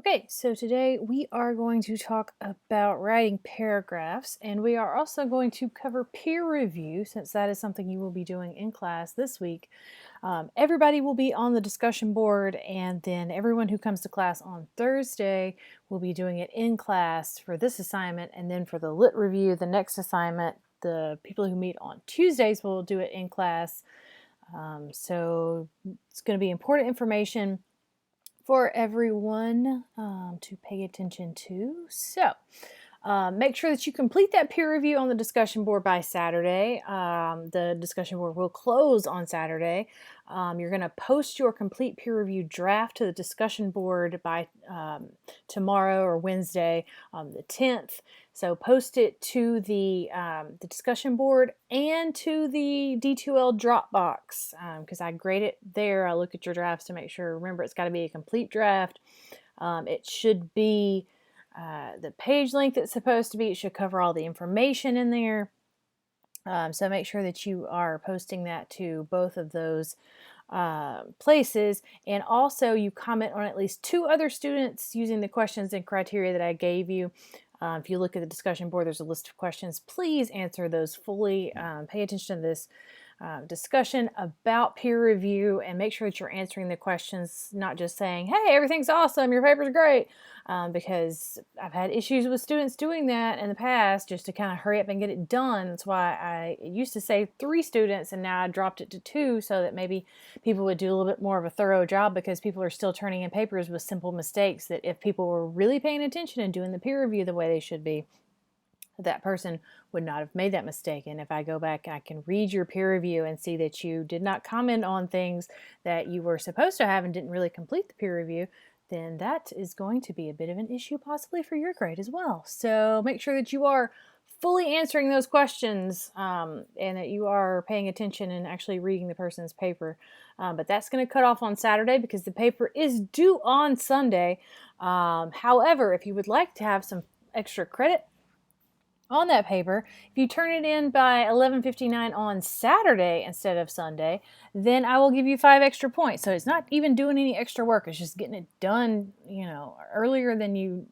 Okay, so today we are going to talk about writing paragraphs, and we are also going to cover peer review since that is something you will be doing in class this week. Everybody will be on the discussion board, and then everyone who comes to class on Thursday will be doing it in class for this assignment, and then for the lit review, the next assignment, the people who meet on Tuesdays will do it in class. So it's going to be important information for everyone to pay attention to. So make sure that you complete that peer review on the discussion board by Saturday. The discussion board will close on Saturday. You're going to post your complete peer review draft to the discussion board by tomorrow or Wednesday, the 10th. So post it to the discussion board and to the D2L Dropbox because I grade it there. I look at your drafts to make sure. Remember, it's got to be a complete draft. It should be the page length it's supposed to be. It should cover all the information in there. So make sure that you are posting that to both of those places, and also you comment on at least 2 other students using the questions and criteria that I gave you. If you look at the discussion board, there's a list of questions. Please answer those fully. Pay attention to this discussion about peer review and make sure that you're answering the questions, not just saying, hey, everything's awesome, your paper's great, because I've had issues with students doing that in the past just to kind of hurry up and get it done. That's why I used to say 3 students and now I dropped it to 2 so that maybe people would do a little bit more of a thorough job, because people are still turning in papers with simple mistakes that if people were really paying attention and doing the peer review the way they should be, that person would not have made that mistake. And if I go back, I can read your peer review and see that you did not comment on things that you were supposed to have and didn't really complete the peer review, then that is going to be a bit of an issue possibly for your grade as well. So make sure that you are fully answering those questions and that you are paying attention and actually reading the person's paper. But that's going to cut off on Saturday because the paper is due on Sunday. However, if you would like to have some extra credit on that paper, if you turn it in by 11:59 on Saturday instead of Sunday, then I will give you 5 extra points. So it's not even doing any extra work. It's just getting it done, earlier than you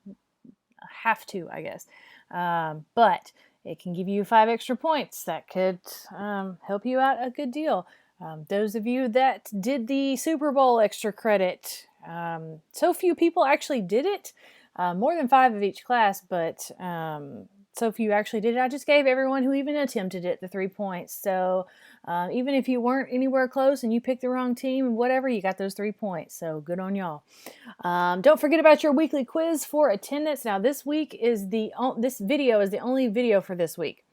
have to, I guess. But it can give you 5 extra points. That could help you out a good deal. Those of you that did the Super Bowl extra credit, so few people actually did it. More than 5 of each class, but so if you actually did it, I just gave everyone who even attempted it the 3 points. So even if you weren't anywhere close and you picked the wrong team, whatever, you got those 3 points. So good on y'all. Don't forget about your weekly quiz for attendance. Now this video is the only video for this week.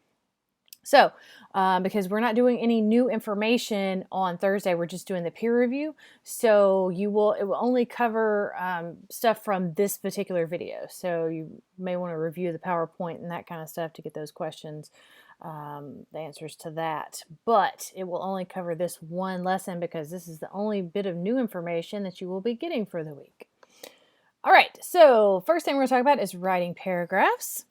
So, because we're not doing any new information on Thursday, we're just doing the peer review. So it will only cover stuff from this particular video. So you may want to review the PowerPoint and that kind of stuff to get those questions, the answers to that. But it will only cover this one lesson because this is the only bit of new information that you will be getting for the week. All right, so first thing we're going to talk about is writing paragraphs.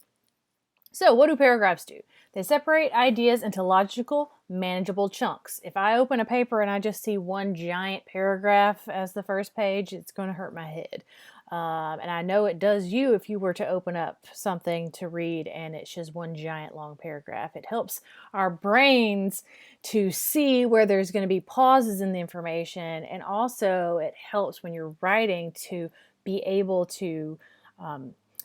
So what do paragraphs do? They separate ideas into logical, manageable chunks. If I open a paper and I just see one giant paragraph as the first page, it's going to hurt my head. And I know it does you if you were to open up something to read and it's just one giant long paragraph. It helps our brains to see where there's going to be pauses in the information, and also it helps when you're writing to be able to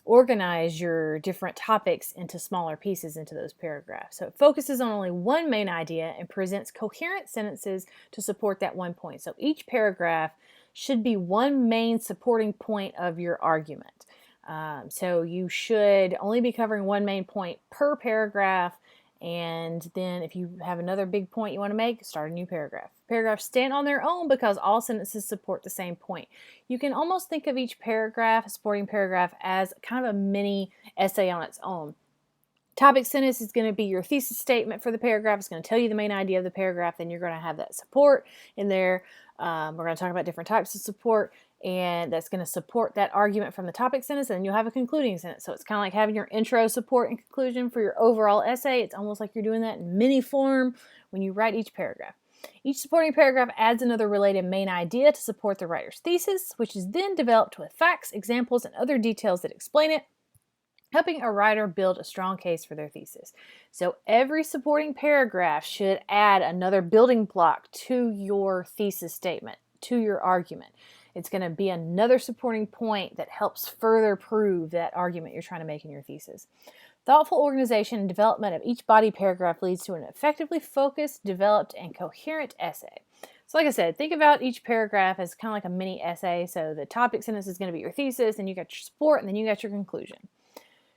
organize your different topics into smaller pieces into those paragraphs. So it focuses on only one main idea and presents coherent sentences to support that one point. So each paragraph should be one main supporting point of your argument. So you should only be covering one main point per paragraph, and then if you have another big point you want to make, start a new paragraph. Paragraphs stand on their own because all sentences support the same point. You can almost think of each paragraph, a supporting paragraph, as kind of a mini essay on its own. Topic sentence is going to be your thesis statement for the paragraph. It's going to tell you the main idea of the paragraph. Then you're going to have that support in there. We're going to talk about different types of support, and that's going to support that argument from the topic sentence, and then you'll have a concluding sentence. So it's kind of like having your intro, support, and conclusion for your overall essay. It's almost like you're doing that in mini form when you write each paragraph. Each supporting paragraph adds another related main idea to support the writer's thesis, which is then developed with facts, examples, and other details that explain it, helping a writer build a strong case for their thesis. So every supporting paragraph should add another building block to your thesis statement, to your argument. It's going to be another supporting point that helps further prove that argument you're trying to make in your thesis. Thoughtful organization and development of each body paragraph leads to an effectively focused, developed, and coherent essay. So like I said, think about each paragraph as kind of like a mini essay. So the topic sentence is going to be your thesis, and you got your support, and then you got your conclusion.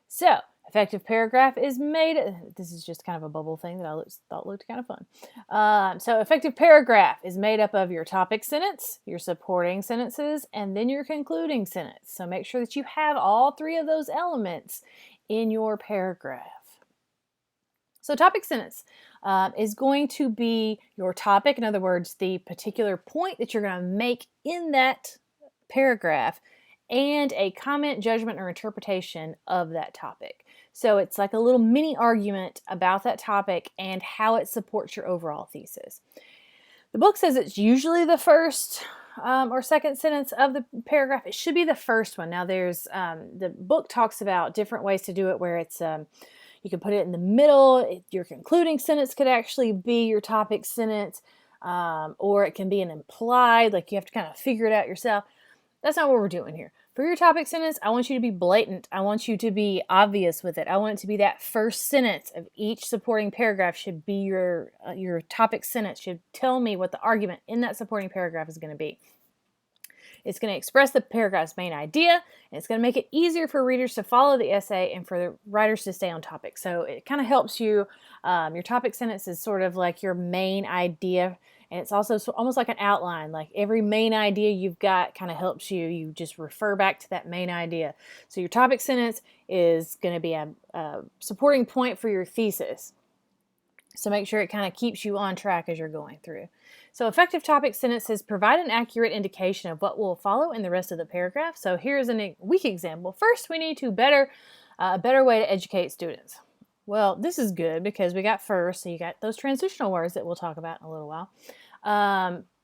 So, effective paragraph is made, this is just kind of a bubble thing that I thought looked kind of fun. So effective paragraph is made up of your topic sentence, your supporting sentences, and then your concluding sentence. So make sure that you have all three of those elements in your paragraph. So topic sentence is going to be your topic, in other words, the particular point that you're going to make in that paragraph, and a comment, judgment, or interpretation of that topic. So it's like a little mini argument about that topic and how it supports your overall thesis. The book says it's usually the first or second sentence of the paragraph. It should be the first one. Now there's, the book talks about different ways to do it where it's, you can put it in the middle. Your concluding sentence could actually be your topic sentence, or it can be an implied, like you have to kind of figure it out yourself. That's not what we're doing here. For your topic sentence, I want you to be blatant. I want you to be obvious with it. I want it to be that first sentence of each supporting paragraph should be your topic sentence, should tell me what the argument in that supporting paragraph is going to be. It's going to express the paragraph's main idea, and it's going to make it easier for readers to follow the essay and for the writers to stay on topic. So it kind of helps you, your topic sentence is sort of like your main idea, and it's also almost like an outline. Like every main idea you've got kind of helps you. You just refer back to that main idea. So your topic sentence is going to be a supporting point for your thesis. So make sure it kind of keeps you on track as you're going through. So effective topic sentences provide an accurate indication of what will follow in the rest of the paragraph. So here's a weak example. First, we need to a better way to educate students. Well, this is good because we got first, so you got those transitional words that we'll talk about in a little while.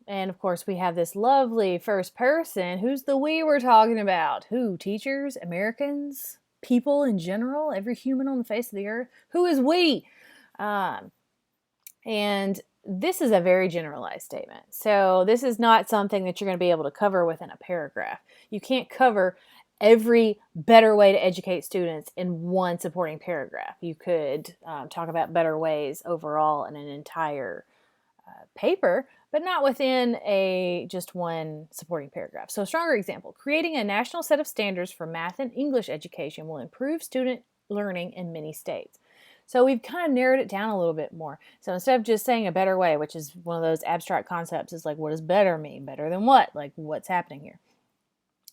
And of course, we have this lovely first person. Who's the we we're talking about? Who? Teachers? Americans? People in general? Every human on the face of the earth? Who is we? And this is a very generalized statement. So this is not something that you're going to be able to cover within a paragraph. You can't cover every better way to educate students in one supporting paragraph. You could talk about better ways overall in an entire paper, but not within just one supporting paragraph. So a stronger example, creating a national set of standards for math and English education will improve student learning in many states. So we've kind of narrowed it down a little bit more. So instead of just saying a better way, which is one of those abstract concepts, is like, what does better mean? Better than what? Like, what's happening here?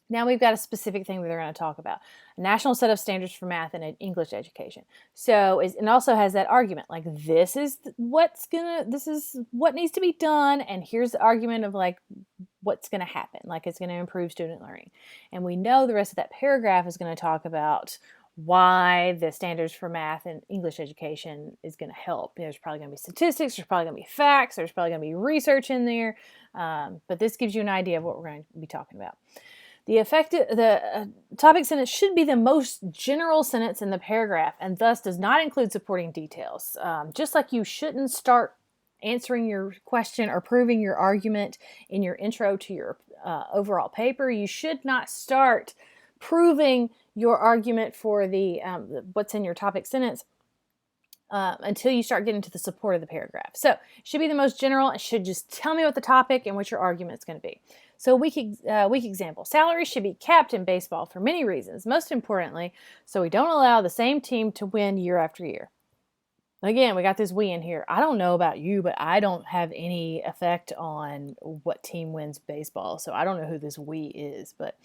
Now we've got a specific thing that they're going to talk about. A national set of standards for math and English education. So it also has that argument, like this is what needs to be done, and here's the argument of like what's going to happen, like it's going to improve student learning. And we know the rest of that paragraph is going to talk about why the standards for math and English education is going to help. There's probably going to be statistics, there's probably going to be facts, there's probably going to be research in there, but this gives you an idea of what we're going to be talking about. The topic sentence should be the most general sentence in the paragraph and thus does not include supporting details. Just like you shouldn't start answering your question or proving your argument in your intro to your overall paper, you should not start proving your argument for the what's in your topic sentence until you start getting to the support of the paragraph. So it should be the most general. It should just tell me what the topic and what your argument is going to be. So weak example. Salaries should be capped in baseball for many reasons. Most importantly, so we don't allow the same team to win year after year. Again, we got this we in here. I don't know about you, but I don't have any effect on what team wins baseball. So I don't know who this we is. But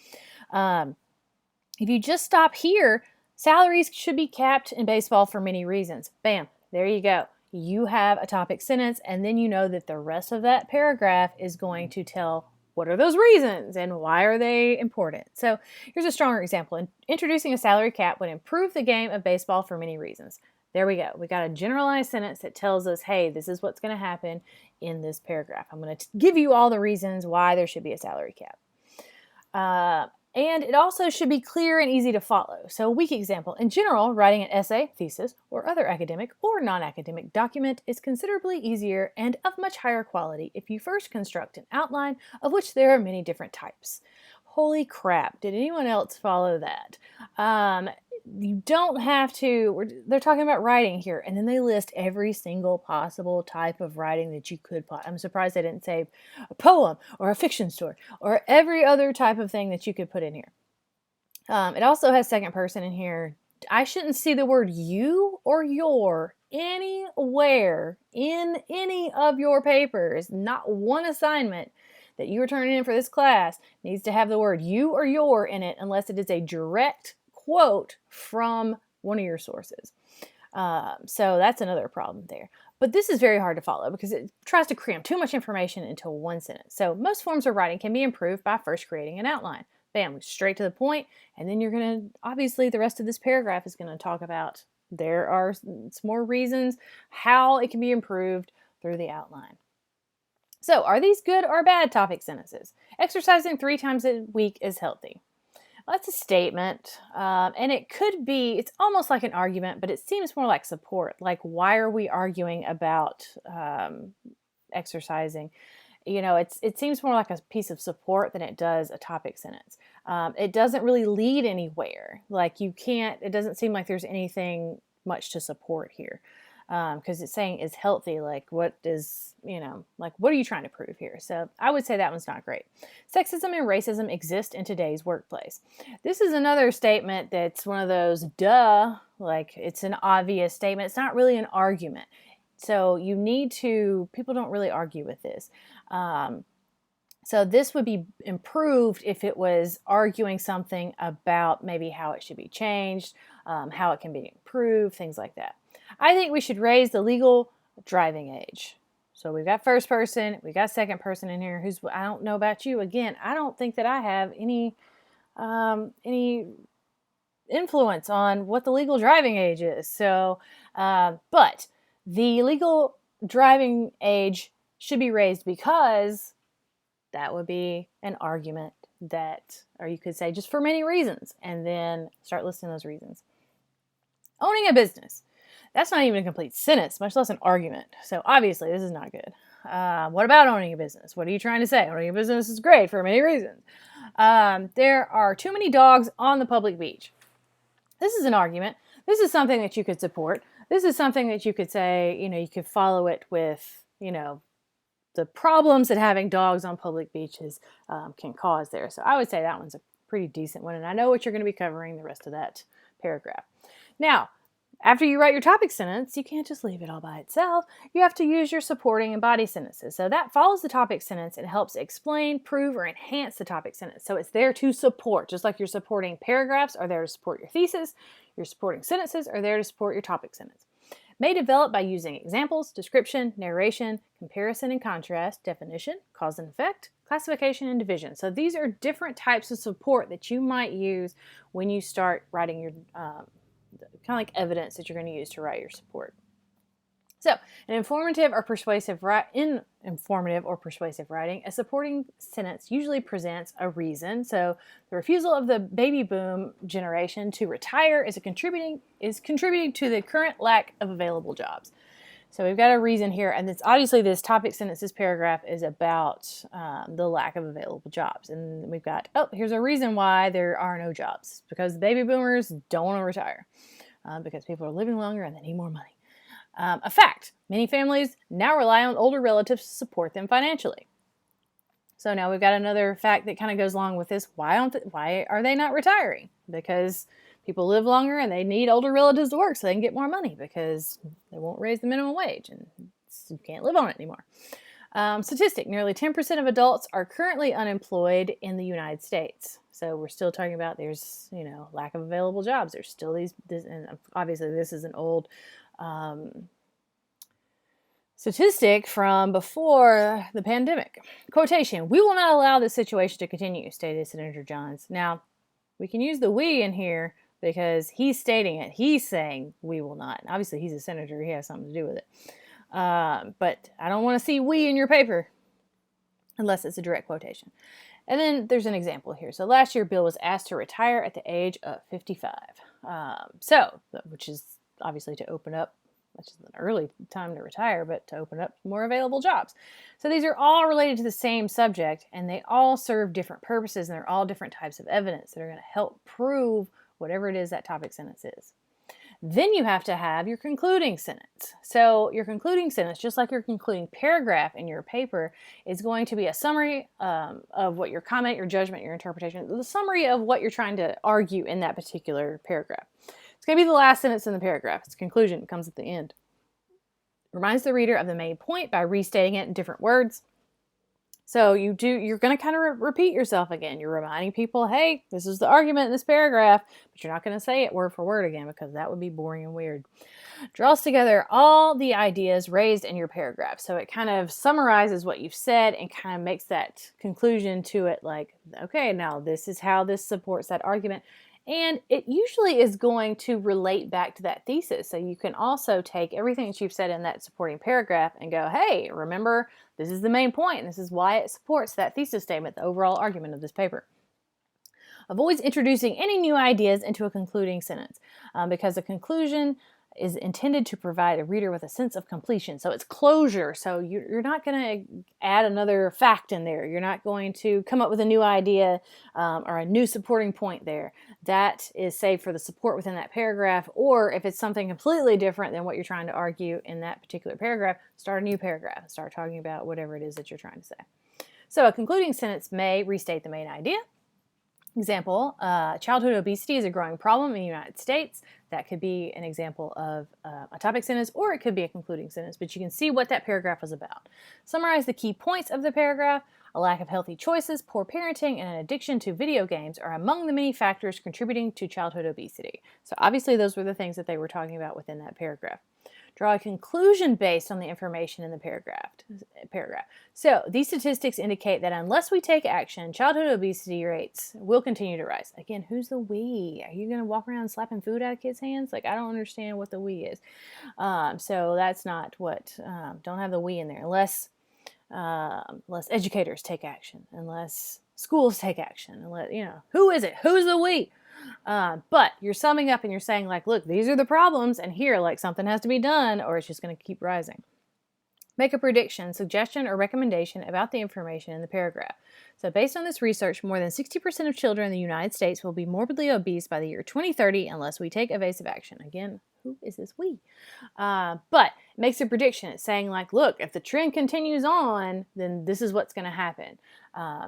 if you just stop here, salaries should be capped in baseball for many reasons. Bam, there you go. You have a topic sentence, and then you know that the rest of that paragraph is going to tell what are those reasons and why are they important. So here's a stronger example. Introducing a salary cap would improve the game of baseball for many reasons. There we go. We got a generalized sentence that tells us, hey, this is what's going to happen in this paragraph. I'm going to give you all the reasons why there should be a salary cap. And it also should be clear and easy to follow. So a weak example. In general, writing an essay, thesis, or other academic or non-academic document is considerably easier and of much higher quality if you first construct an outline, of which there are many different types. Holy crap, did anyone else follow that? You don't have to, they're talking about writing here, and then they list every single possible type of writing that you could put. I'm surprised they didn't say a poem or a fiction story or every other type of thing that you could put in here. It also has second person in here. I shouldn't see the word you or your anywhere in any of your papers. Not one assignment that you are turning in for this class needs to have the word you or your in it unless it is a direct quote from one of your sources. So that's another problem there. But this is very hard to follow because it tries to cram too much information into one sentence. So most forms of writing can be improved by first creating an outline. Bam, straight to the point. And then you're going to, obviously the rest of this paragraph is going to talk about there are some more reasons how it can be improved through the outline. So are these good or bad topic sentences? Exercising 3 times a week is healthy. Well, that's a statement, and it could be, it's almost like an argument, but it seems more like support. Like, why are we arguing about exercising? You know, it seems more like a piece of support than it does a topic sentence. It doesn't really lead anywhere. Like, it doesn't seem like there's anything much to support here. Because it's saying is healthy, like what is, like what are you trying to prove here? So I would say that one's not great. Sexism and racism exist in today's workplace. This is another statement that's one of those duh, like it's an obvious statement. It's not really an argument. So people don't really argue with this. So this would be improved if it was arguing something about maybe how it should be changed, how it can be improved, things like that. I think we should raise the legal driving age. So we've got first person, we got second person in here. I don't know about you. Again, I don't think that I have any influence on what the legal driving age is. So, but the legal driving age should be raised because that would be an argument or you could say just for many reasons, and then start listing those reasons. Owning a business. That's not even a complete sentence, much less an argument. So obviously this is not good. What about owning a business? What are you trying to say? Owning a business is great for many reasons. There are too many dogs on the public beach. This is an argument. This is something that you could support. This is something that you could say, you could follow it with, the problems that having dogs on public beaches can cause there. So I would say that one's a pretty decent one. And I know what you're going to be covering the rest of that paragraph. Now, after you write your topic sentence, you can't just leave it all by itself. You have to use your supporting and body sentences. So that follows the topic sentence and helps explain, prove, or enhance the topic sentence. So it's there to support, just like your supporting paragraphs are there to support your thesis, your supporting sentences are there to support your topic sentence. May develop by using examples, description, narration, comparison and contrast, definition, cause and effect, classification, and division. So these are different types of support that you might use when you start writing your kind of like evidence that you're going to use to write your support. So, in informative or persuasive writing, a supporting sentence usually presents a reason. So, the refusal of the baby boom generation to retire is contributing to the current lack of available jobs. So, we've got a reason here, and it's obviously this topic sentence, this paragraph is about the lack of available jobs. And we've got, here's a reason why there are no jobs, because the baby boomers don't want to retire. Because people are living longer and they need more money. A fact, many families now rely on older relatives to support them financially. So now we've got another fact that kind of goes along with this. Why are they not retiring? Because people live longer and they need older relatives to work so they can get more money because they won't raise the minimum wage and you can't live on it anymore. Statistic, nearly 10% of adults are currently unemployed in the United States. So we're still talking about there's, lack of available jobs. There's still and obviously this is an old statistic from before the pandemic. Quotation, "We will not allow this situation to continue," stated Senator Johns. Now, we can use the "we" in here because he's stating it. He's saying we will not. And obviously, he's a senator. He has something to do with it. But I don't want to see we in your paper unless it's a direct quotation. And then there's an example here. So last year, Bill was asked to retire at the age of 55. Which is obviously to open up, which is an early time to retire, but to open up more available jobs. So these are all related to the same subject, and they all serve different purposes, and they're all different types of evidence that are going to help prove whatever it is that topic sentence is. Then you have to have your concluding sentence. So your concluding sentence, just like your concluding paragraph in your paper, is going to be a summary of what your comment, your judgment, your interpretation, the summary of what you're trying to argue in that particular paragraph. It's going to be the last sentence in the paragraph. Its conclusion. It comes at the end. Reminds the reader of the main point by restating it in different words. So you're going to kind of repeat yourself again. You're reminding people, hey, this is the argument in this paragraph, but you're not going to say it word for word again because that would be boring and weird. Draws together all the ideas raised in your paragraph. So it kind of summarizes what you've said and kind of makes that conclusion to it like, okay, now this is how this supports that argument. And it usually is going to relate back to that thesis. So you can also take everything that you've said in that supporting paragraph and go, hey, remember, this is the main point, and this is why it supports that thesis statement, the overall argument of this paper. Avoids introducing any new ideas into a concluding sentence because the conclusion is intended to provide a reader with a sense of completion. So it's closure. So you're not going to add another fact in there. You're not going to come up with a new idea or a new supporting point there. That is saved for the support within that paragraph. Or if it's something completely different than what you're trying to argue in that particular paragraph, start a new paragraph. Start talking about whatever it is that you're trying to say. So a concluding sentence may restate the main idea. Example, childhood obesity is a growing problem in the United States. That could be an example of a topic sentence, or it could be a concluding sentence, but you can see what that paragraph was about. Summarize the key points of the paragraph. A lack of healthy choices, poor parenting, and an addiction to video games are among the many factors contributing to childhood obesity. So obviously those were the things that they were talking about within that paragraph. Draw a conclusion based on the information in the paragraph. So these statistics indicate that unless we take action, childhood obesity rates will continue to rise. Again, who's the we? Are you going to walk around slapping food out of kids' hands? Like, I don't understand what the we is. So that's not what, don't have the we in there unless educators take action, unless schools take action, unless, who is it? Who's the we? But you're summing up and you're saying like, look, these are the problems and here, like something has to be done or it's just going to keep rising. Make a prediction, suggestion, or recommendation about the information in the paragraph. So based on this research, more than 60% of children in the United States will be morbidly obese by the year 2030 unless we take evasive action. Again, who is this we? But it makes a prediction. It's saying like, look, if the trend continues on, then this is what's going to happen.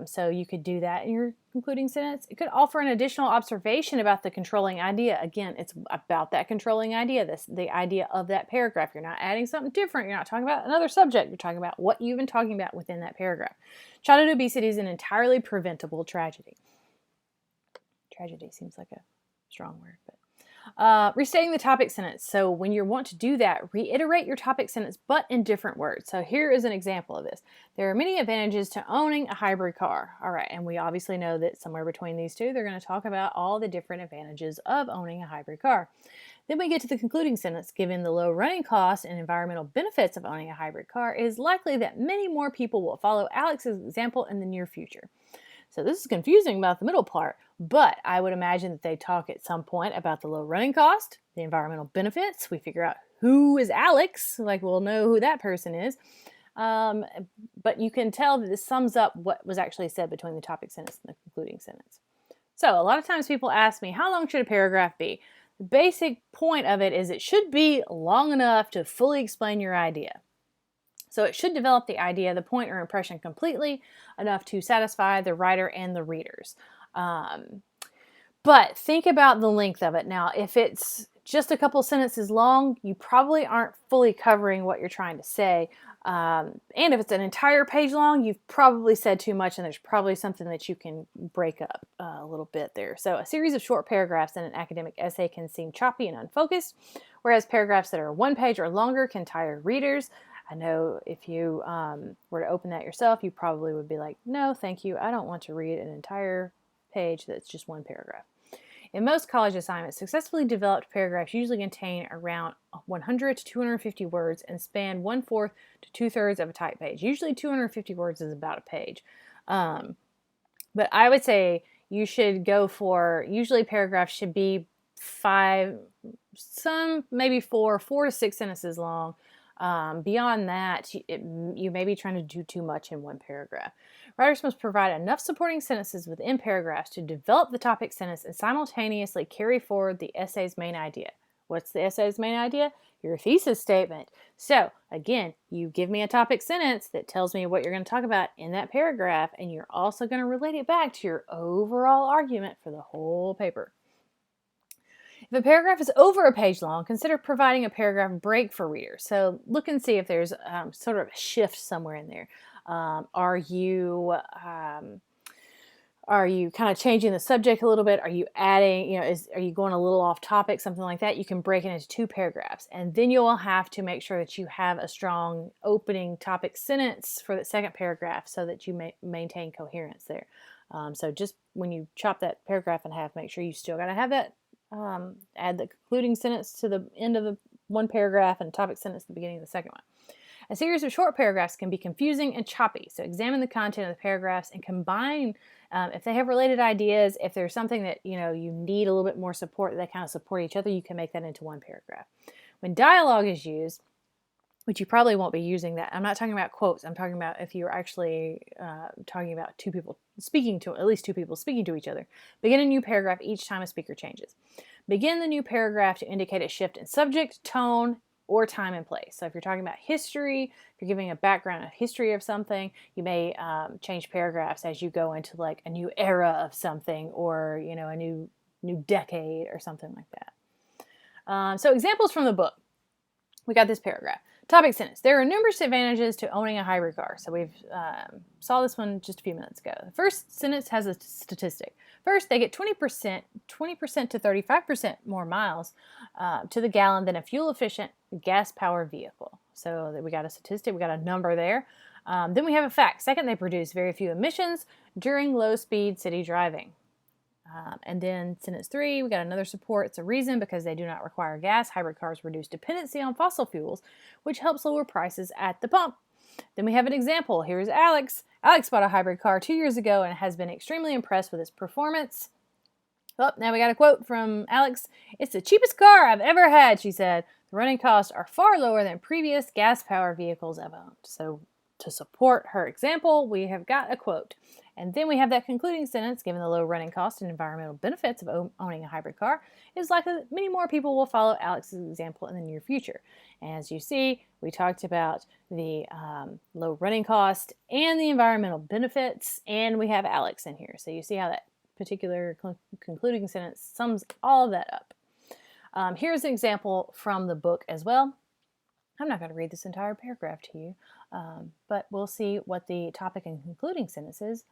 So you could do that in your concluding sentence. It could offer an additional observation about the controlling idea. Again, it's about that controlling idea, the idea of that paragraph. You're not adding something different. You're not talking about another subject. You're talking about what you've been talking about within that paragraph. Childhood obesity is an entirely preventable tragedy. Tragedy seems like a strong word, but restating the topic sentence. So when you want to do that, reiterate your topic sentence, but in different words. So here is an example of this. There are many advantages to owning a hybrid car. All right, and we obviously know that somewhere between these two, they're going to talk about all the different advantages of owning a hybrid car. Then we get to the concluding sentence. Given the low running costs and environmental benefits of owning a hybrid car, it is likely that many more people will follow Alex's example in the near future. So this is confusing about the middle part, but I would imagine that they talk at some point about the low running cost, the environmental benefits. We figure out who is Alex, like we'll know who that person is. But you can tell that this sums up what was actually said between the topic sentence and the concluding sentence. So a lot of times people ask me, how long should a paragraph be? The basic point of it is it should be long enough to fully explain your idea. So it should develop the idea, the point or impression completely enough to satisfy the writer and the readers. But think about the length of it. Now, if it's just a couple sentences long, you probably aren't fully covering what you're trying to say. And if it's an entire page long, you've probably said too much and there's probably something that you can break up a little bit there. So a series of short paragraphs in an academic essay can seem choppy and unfocused, whereas paragraphs that are 1 page or longer can tire readers. I know if you were to open that yourself, you probably would be like, no, thank you. I don't want to read an entire page that's just 1 paragraph. In most college assignments, successfully developed paragraphs usually contain around 100 to 250 words and span 1/4 to 2/3 of a type page. Usually 250 words is about a page. But I would say you should go for, usually paragraphs should be 5, some maybe 4 to 6 sentences long. Beyond that, you may be trying to do too much in one paragraph. Writers must provide enough supporting sentences within paragraphs to develop the topic sentence and simultaneously carry forward the essay's main idea. What's the essay's main idea? Your thesis statement. So again, you give me a topic sentence that tells me what you're going to talk about in that paragraph, and you're also going to relate it back to your overall argument for the whole paper. If a paragraph is over a page long, consider providing a paragraph break for readers. So look and see if there's sort of a shift somewhere in there. Are you kind of changing the subject a little bit? Are you adding, are you going a little off topic, something like that? You can break it into 2 paragraphs. And then you'll have to make sure that you have a strong opening topic sentence for the second paragraph so that you may maintain coherence there. So just when you chop that paragraph in half, make sure you still got to have that, add the concluding sentence to the end of the one paragraph and topic sentence at the beginning of the second one. A series of short paragraphs can be confusing and choppy, so examine the content of the paragraphs and combine if they have related ideas. If there's something that you need a little bit more support, that they kind of support each other, you can make that into one paragraph. When dialogue is used, which you probably won't be using that. I'm not talking about quotes. I'm talking about if you're actually talking about at least two people speaking to each other. Begin a new paragraph each time a speaker changes. Begin the new paragraph to indicate a shift in subject, tone, or time and place. So if you're talking about history, if you're giving a background of history of something, you may change paragraphs as you go into like a new era of something, or a new decade or something like that. So examples from the book. We got this paragraph. Topic sentence. There are numerous advantages to owning a hybrid car. So we've saw this one just a few minutes ago. The first sentence has a statistic. First, they get 20% to 35% more miles to the gallon than a fuel-efficient gas-powered vehicle. So we got a statistic. We got a number there. Then we have a fact. Second, they produce very few emissions during low-speed city driving. And then sentence 3, we got another support. It's a reason because they do not require gas. Hybrid cars reduce dependency on fossil fuels, which helps lower prices at the pump. Then we have an example. Here's Alex. Alex bought a hybrid car 2 years ago and has been extremely impressed with its performance. Oh, now we got a quote from Alex. It's the cheapest car I've ever had, she said. The running costs are far lower than previous gas-powered vehicles I've owned. So to support her example, we have got a quote. And then we have that concluding sentence, given the low running cost and environmental benefits of owning a hybrid car, it is likely that many more people will follow Alex's example in the near future. And as you see, we talked about the low running cost and the environmental benefits, and we have Alex in here. So you see how that particular concluding sentence sums all of that up. Here's an example from the book as well. I'm not going to read this entire paragraph to you, but we'll see what the topic and concluding sentences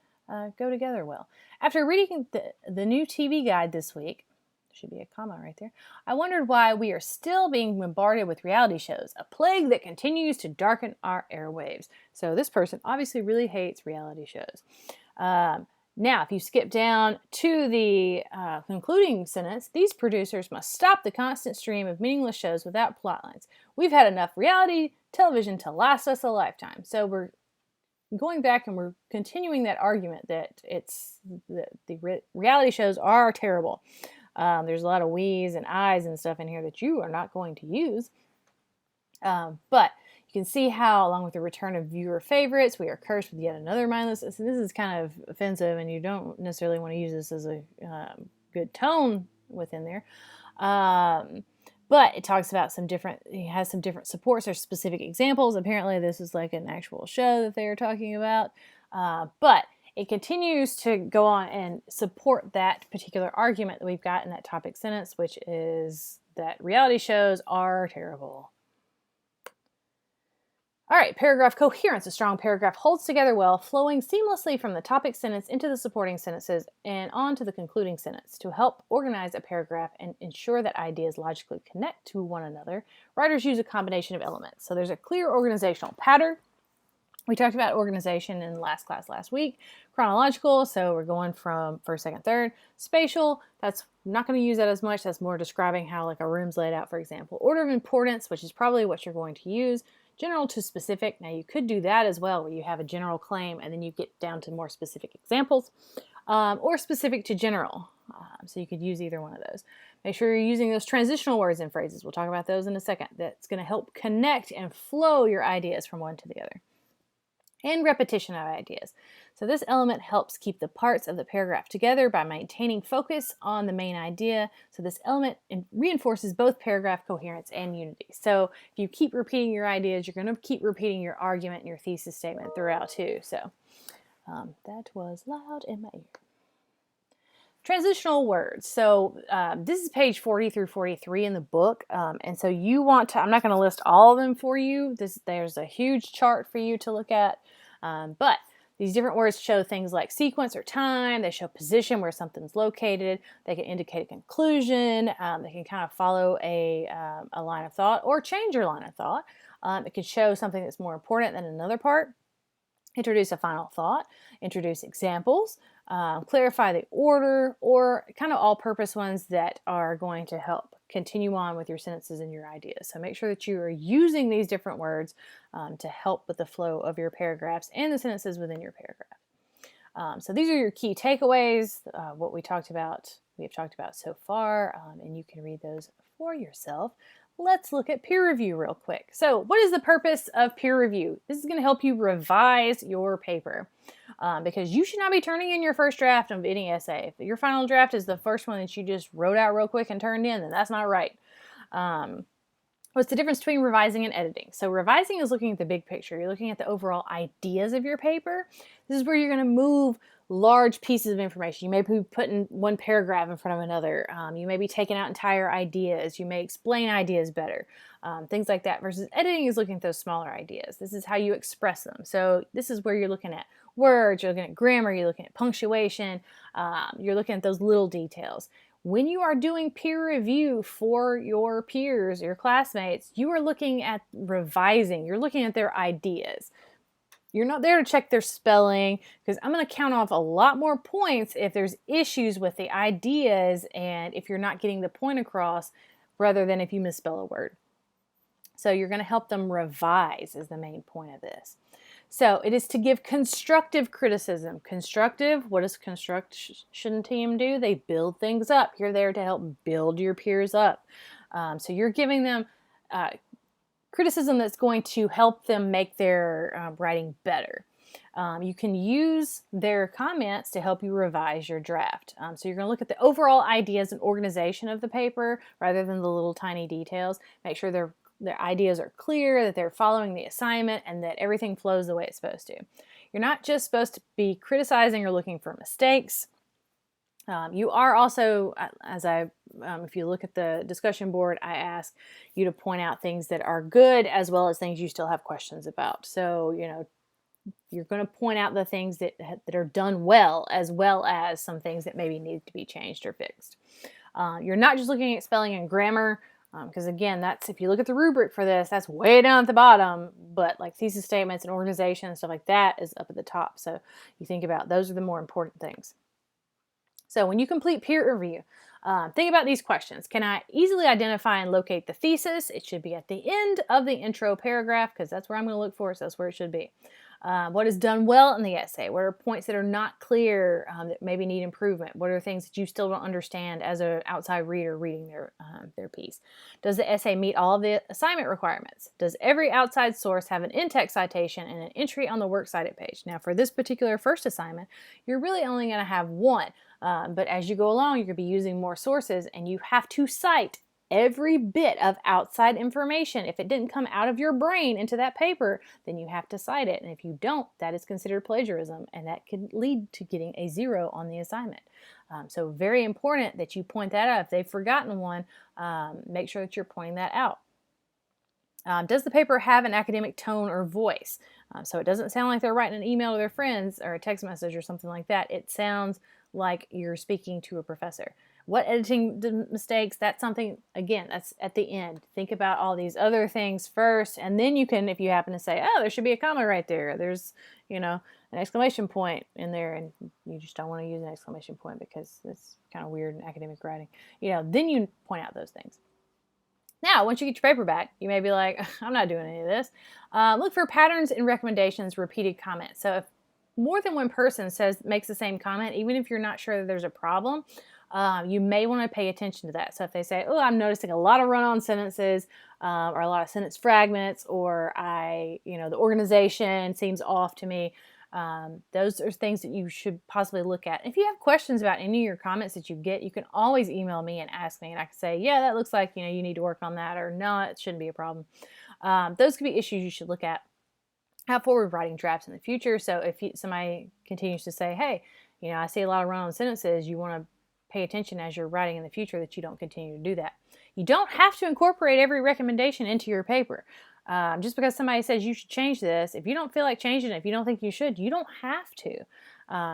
go together well. After reading the new TV guide this week, there should be a comma right there, I wondered why we are still being bombarded with reality shows, a plague that continues to darken our airwaves. So this person obviously really hates reality shows. Now, if you skip down to the concluding sentence, these producers must stop the constant stream of meaningless shows without plot lines. We've had enough reality television to last us a lifetime. So we're going back and we're continuing that argument that the reality shows are terrible. There's a lot of we's and I's and stuff in here that you are not going to use. But you can see how, along with the return of viewer favorites, we are cursed with yet another mindless. So this is kind of offensive, and you don't necessarily want to use this as a good tone within there. But it talks about it has some different supports or specific examples. Apparently this is like an actual show that they are talking about. But it continues to go on and support that particular argument that we've got in that topic sentence, which is that reality shows are terrible. All right, paragraph coherence. A strong paragraph holds together well, flowing seamlessly from the topic sentence into the supporting sentences and on to the concluding sentence. To help organize a paragraph and ensure that ideas logically connect to one another, writers use a combination of elements. So there's a clear organizational pattern. We talked about organization in last class last week. Chronological, so we're going from first, second, third. Spatial, that's not going to use that as much. That's more describing how like a room's laid out, for example. Order of importance, which is probably what you're going to use. General to specific. Now you could do that as well, where you have a general claim and then you get down to more specific examples, or specific to general. So you could use either one of those. Make sure you're using those transitional words and phrases. We'll talk about those in a second. That's going to help connect and flow your ideas from one to the other. And repetition of ideas. So this element helps keep the parts of the paragraph together by maintaining focus on the main idea. So this element reinforces both paragraph coherence and unity. So if you keep repeating your ideas, you're going to keep repeating your argument and your thesis statement throughout too. So that was loud in my ear. Transitional words. So this is page 40 through 43 in the book. And so you want to, I'm not going to list all of them for you. There's a huge chart for you to look at. But these different words show things like sequence or time. They show position, where something's located. They can indicate a conclusion. They can kind of follow a line of thought or change your line of thought. It can show something that's more important than another part. Introduce a final thought, introduce examples, clarify the order, or kind of all-purpose ones that are going to help continue on with your sentences and your ideas. So make sure that you are using these different words to help with the flow of your paragraphs and the sentences within your paragraph. So these are your key takeaways, what we have talked about so far, and you can read those for yourself. Let's look at peer review real quick. So what is the purpose of peer review? This is going to help you revise your paper because you should not be turning in your first draft of any essay. If your final draft is the first one that you just wrote out real quick and turned in, then that's not right. What's the difference between revising and editing? So revising is looking at the big picture. You're looking at the overall ideas of your paper. This is where you're going to move large pieces of information. You may be putting one paragraph in front of another. You may be taking out entire ideas. You may explain ideas better. Things like that. Versus editing is looking at those smaller ideas. This is how you express them. So this is where you're looking at words, you're looking at grammar, you're looking at punctuation, you're looking at those little details. When you are doing peer review for your peers, your classmates, you are looking at revising. You're looking at their ideas. You're not there to check their spelling, because I'm going to count off a lot more points if there's issues with the ideas and if you're not getting the point across, rather than if you misspell a word. So you're going to help them revise is the main point of this. So it is to give constructive criticism. Constructive, what does construction team do? They build things up. You're there to help build your peers up. So you're giving them criticism that's going to help them make their writing better. You can use their comments to help you revise your draft. So you're going to look at the overall ideas and organization of the paper rather than the little tiny details. Make sure their ideas are clear, that they're following the assignment, and that everything flows the way it's supposed to. You're not just supposed to be criticizing or looking for mistakes. You are also, if you look at the discussion board, I ask you to point out things that are good as well as things you still have questions about. So, you're going to point out the things that are done well as some things that maybe need to be changed or fixed. You're not just looking at spelling and grammar, because again, that's, if you look at the rubric for this, that's way down at the bottom, but like thesis statements and organization and stuff like that is up at the top. So you think about those are the more important things. So when you complete peer review, think about these questions. Can I easily identify and locate the thesis? It should be at the end of the intro paragraph, because that's where I'm going to look for it, so that's where it should be. What is done well in the essay? What are points that are not clear that maybe need improvement? What are things that you still don't understand as an outside reader reading their piece? Does the essay meet all of the assignment requirements? Does every outside source have an in-text citation and an entry on the works cited page? Now, for this particular first assignment, you're really only going to have one. But as you go along, you're going to be using more sources, and you have to cite every bit of outside information. If it didn't come out of your brain into that paper, then you have to cite it. And if you don't, that is considered plagiarism, and that could lead to getting a 0 on the assignment. So very important that you point that out. If they've forgotten one, make sure that you're pointing that out. Does the paper have an academic tone or voice? So it doesn't sound like they're writing an email to their friends or a text message or something like that. It sounds like you're speaking to a professor. What editing mistakes? That's something, again, that's at the end. Think about all these other things first, and then you can, if you happen to say, oh, there should be a comma right there, there's, an exclamation point in there, and you just don't want to use an exclamation point because it's kind of weird in academic writing, then you point out those things. Now, once you get your paper back, you may be like, I'm not doing any of this. Look for patterns and recommendations, repeated comments. So if more than one person makes the same comment, even if you're not sure that there's a problem, you may want to pay attention to that. So if they say, oh, I'm noticing a lot of run-on sentences, or a lot of sentence fragments, or the organization seems off to me, those are things that you should possibly look at. If you have questions about any of your comments that you get, you can always email me and ask me, and I can say, yeah, that looks like, you need to work on that, or no, it shouldn't be a problem. Those could be issues you should look at. How forward writing drafts in the future. So if somebody continues to say, hey, I see a lot of run-on sentences, you want to pay attention as you're writing in the future that you don't continue to do that. You don't have to incorporate every recommendation into your paper. Just because somebody says you should change this, if you don't feel like changing it, if you don't think you should, you don't have to.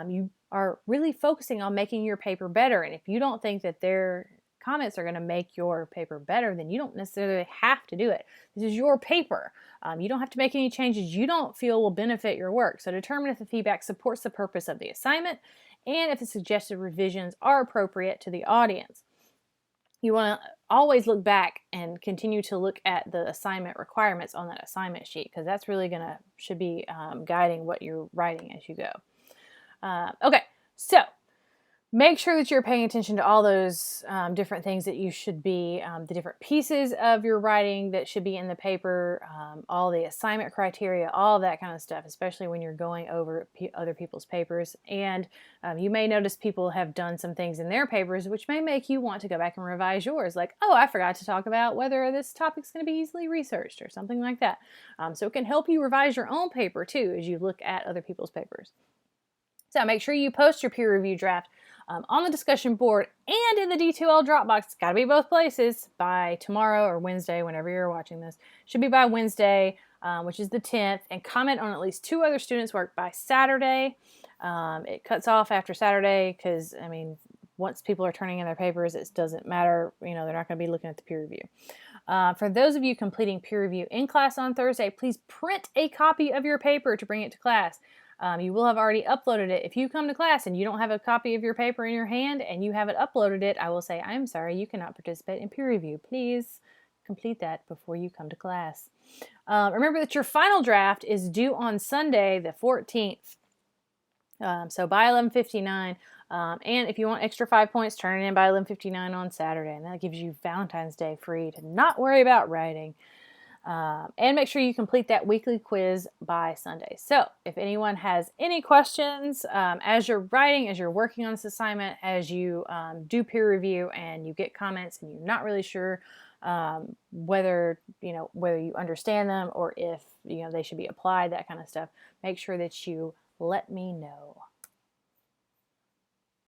You are really focusing on making your paper better. And if you don't think that their comments are going to make your paper better, then you don't necessarily have to do it. This is your paper. You don't have to make any changes you don't feel will benefit your work. So determine if the feedback supports the purpose of the assignment and if the suggested revisions are appropriate to the audience. You want to always look back and continue to look at the assignment requirements on that assignment sheet, because that's really should be guiding what you're writing as you go. Okay, so make sure that you're paying attention to all those different things that you should be, the different pieces of your writing that should be in the paper, all the assignment criteria, all that kind of stuff, especially when you're going over other people's papers. And you may notice people have done some things in their papers which may make you want to go back and revise yours. Like, oh, I forgot to talk about whether this topic's going to be easily researched or something like that. So it can help you revise your own paper too as you look at other people's papers. So make sure you post your peer review draft on the discussion board and in the D2L Dropbox. It's got to be both places by tomorrow or Wednesday, whenever you're watching this. Should be by Wednesday, which is the 10th, and comment on at least 2 other students' work by Saturday. It cuts off after Saturday because, once people are turning in their papers, it doesn't matter. They're not going to be looking at the peer review. For those of you completing peer review in class on Thursday, please print a copy of your paper to bring it to class. You will have already uploaded it. If you come to class and you don't have a copy of your paper in your hand and you haven't uploaded it, I will say, I'm sorry, you cannot participate in peer review. Please complete that before you come to class. Remember that your final draft is due on Sunday, the 14th. So by 11:59. And if you want extra 5 points, turn it in by 11:59 on Saturday. And that gives you Valentine's Day free to not worry about writing. And make sure you complete that weekly quiz by Sunday. So if anyone has any questions as you're writing, as you're working on this assignment, as you do peer review and you get comments and you're not really sure whether you understand them or if they should be applied, that kind of stuff, make sure that you let me know.